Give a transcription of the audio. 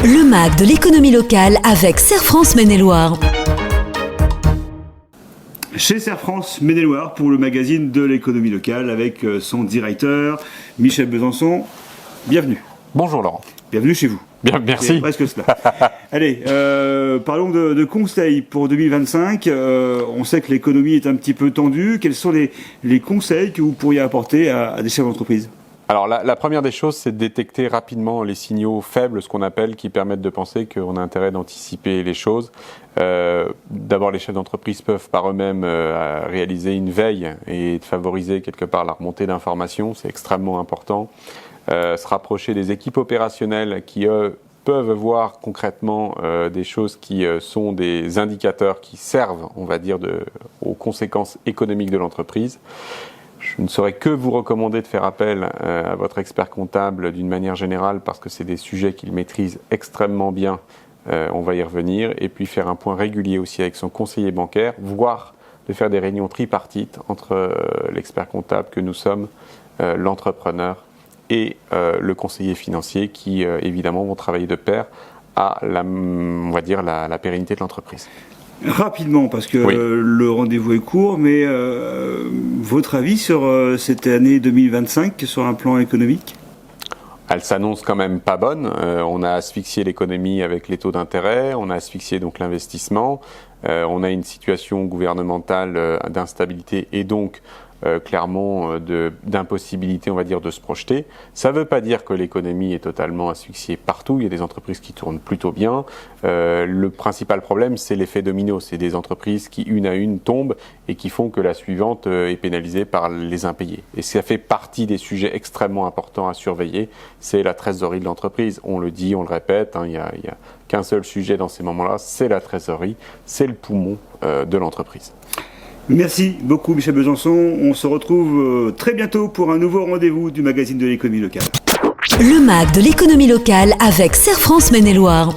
Le MAG de l'économie locale avec Serre France Maine-et-Loire. Chez Serre France Maine-et-Loire pour le magazine de l'économie locale avec son directeur Michel Besançon. Bienvenue. Bonjour Laurent. Bienvenue chez vous. Bien, merci. C'est presque cela. Allez, parlons de conseils pour 2025. On sait que l'économie est un petit peu tendue. Quels sont les conseils que vous pourriez apporter à des chefs d'entreprise ? Alors la première des choses, c'est de détecter rapidement les signaux faibles, ce qu'on appelle, qui permettent de penser qu'on a intérêt d'anticiper les choses. D'abord, les chefs d'entreprise peuvent par eux-mêmes réaliser une veille et de favoriser quelque part la remontée d'informations. C'est extrêmement important. Se rapprocher des équipes opérationnelles qui, peuvent voir concrètement des choses qui sont des indicateurs qui servent, on va dire, aux conséquences économiques de l'entreprise. Je ne saurais que vous recommander de faire appel à votre expert comptable d'une manière générale parce que c'est des sujets qu'il maîtrise extrêmement bien. On va y revenir. Et puis faire un point régulier aussi avec son conseiller bancaire, voire de faire des réunions tripartites entre l'expert comptable que nous sommes, l'entrepreneur et le conseiller financier qui, évidemment, vont travailler de pair à on va dire, la pérennité de l'entreprise. Rapidement, parce que oui. Le rendez-vous est court, mais votre avis sur cette année 2025 sur un plan économique ? Elle s'annonce quand même pas bonne. On a asphyxié l'économie avec les taux d'intérêt, on a asphyxié donc l'investissement, on a une situation gouvernementale d'instabilité et donc clairement d'impossibilité, on va dire, de se projeter. Ça ne veut pas dire que l'économie est totalement asphyxiée partout. Il y a des entreprises qui tournent plutôt bien. Le principal problème, c'est l'effet domino. C'est des entreprises qui, une à une, tombent et qui font que la suivante est pénalisée par les impayés. Et ça fait partie des sujets extrêmement importants à surveiller. C'est la trésorerie de l'entreprise. On le dit, on le répète, il y a qu'un seul sujet dans ces moments-là, c'est la trésorerie. C'est le poumon de l'entreprise. Merci beaucoup Michel Besançon. On se retrouve très bientôt pour un nouveau rendez-vous du magazine de l'économie locale. Le MAG de l'économie locale avec Serre France Maine-et-Loire.